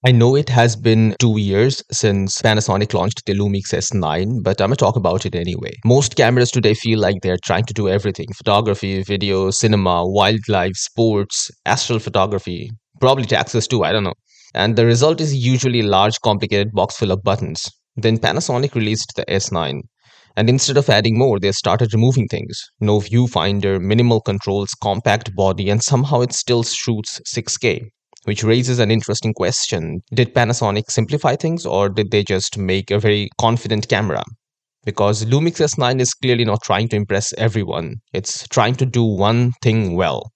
I know it has been 2 years since Panasonic launched the Lumix S9, but I'm going to talk about it anyway. Most cameras today feel like they're trying to do everything: photography, video, cinema, wildlife, sports, astral photography, probably taxes too, I don't know. And the result is usually a large, complicated box full of buttons. Then Panasonic released the S9. And instead of adding more, they started removing things. No viewfinder, minimal controls, compact body, and somehow it still shoots 6K, which raises an interesting question. Did Panasonic simplify things, or did they just make a very confident camera? Because Lumix S9 is clearly not trying to impress everyone. It's trying to do one thing well: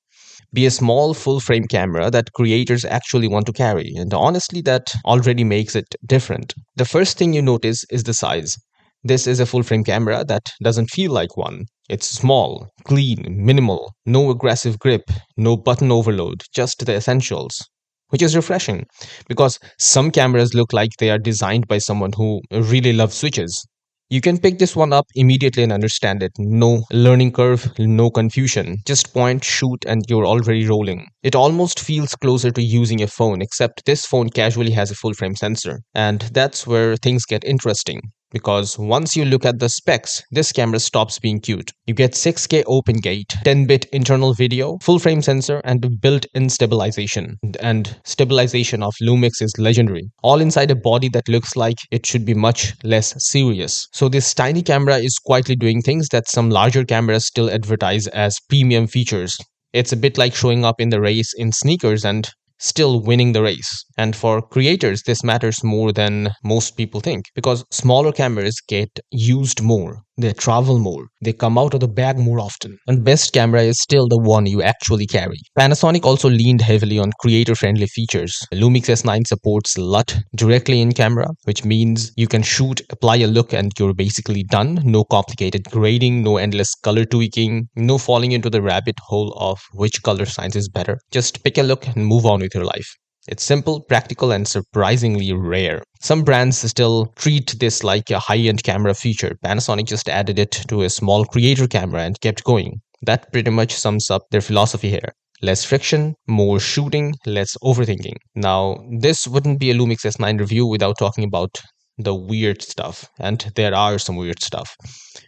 be a small full frame camera that creators actually want to carry. And honestly, that already makes it different. The first thing you notice is the size. This is a full frame camera that doesn't feel like one. It's small, clean, minimal, no aggressive grip, no button overload, just the essentials. Which is refreshing, because some cameras look like they are designed by someone who really loves switches. You can pick this one up immediately and understand it. No learning curve, no confusion. Just point, shoot, and you're already rolling. It almost feels closer to using a phone, except this phone casually has a full frame sensor. And that's where things get interesting. Because once you look at the specs, this camera stops being cute. You get 6K open gate, 10-bit internal video, full frame sensor, and built-in stabilization. And stabilization of Lumix is legendary. All inside a body that looks like it should be much less serious. So this tiny camera is quietly doing things that some larger cameras still advertise as premium features. It's a bit like showing up in the race in sneakers and still winning the race. And for creators, this matters more than most people think, because smaller cameras get used more, they travel more, they come out of the bag more often. And best camera is still the one you actually carry. Panasonic also leaned heavily on creator friendly features. Lumix S9 supports LUT directly in camera, which means you can shoot, apply a look, and you're basically done. No complicated grading, no endless color tweaking, no falling into the rabbit hole of which color science is better. Just pick a look and move on with your life. It's simple, practical, and surprisingly rare. Some brands still treat this like a high-end camera feature. Panasonic just added it to a small creator camera and kept going. That pretty much sums up their philosophy here. Less friction, more shooting, less overthinking. Now, this wouldn't be a Lumix S9 review without talking about the weird stuff, and there are some weird stuff.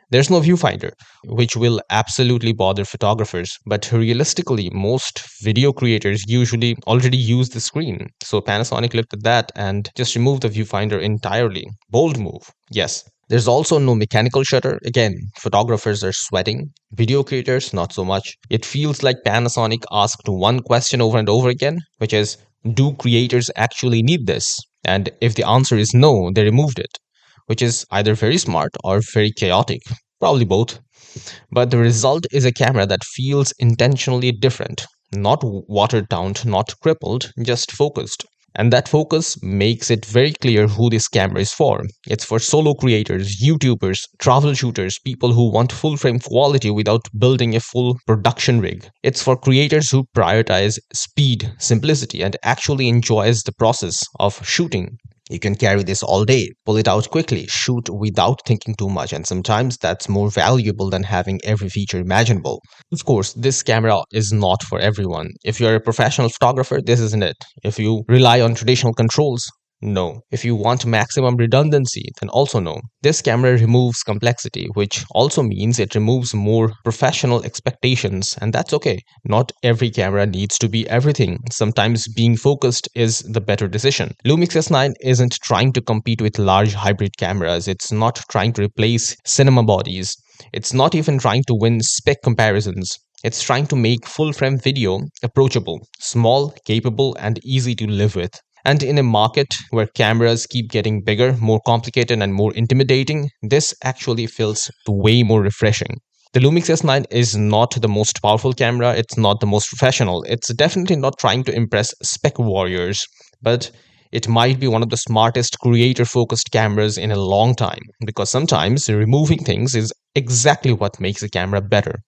There's no viewfinder, which will absolutely bother photographers, but realistically, most video creators usually already use the screen. So Panasonic looked at that and just removed the viewfinder entirely. Bold move, yes. There's also no mechanical shutter. Again, photographers are sweating. Video creators, not so much. It feels like Panasonic asked one question over and over again, which is, do creators actually need this? And if the answer is no, they removed it, which is either very smart or very chaotic. Probably both. But the result is a camera that feels intentionally different. Not watered down, not crippled, just focused. And that focus makes it very clear who this camera is for. It's for solo creators, YouTubers, travel shooters, people who want full frame quality without building a full production rig. It's for creators who prioritize speed, simplicity, and actually enjoys the process of shooting. You can carry this all day, pull it out quickly, shoot without thinking too much, and sometimes that's more valuable than having every feature imaginable. Of course, this camera is not for everyone. If you're a professional photographer, this isn't it. If you rely on traditional controls, no. If you want maximum redundancy, then also no. This camera removes complexity, which also means it removes more professional expectations, and that's okay. Not every camera needs to be everything. Sometimes being focused is the better decision. Lumix S9 isn't trying to compete with large hybrid cameras. It's not trying to replace cinema bodies. It's not even trying to win spec comparisons. It's trying to make full frame video approachable, small, capable, and easy to live with. And in a market where cameras keep getting bigger, more complicated, and more intimidating, this actually feels way more refreshing. The Lumix S9 is not the most powerful camera, it's not the most professional, it's definitely not trying to impress spec warriors, but it might be one of the smartest creator focused cameras in a long time, because sometimes removing things is exactly what makes a camera better.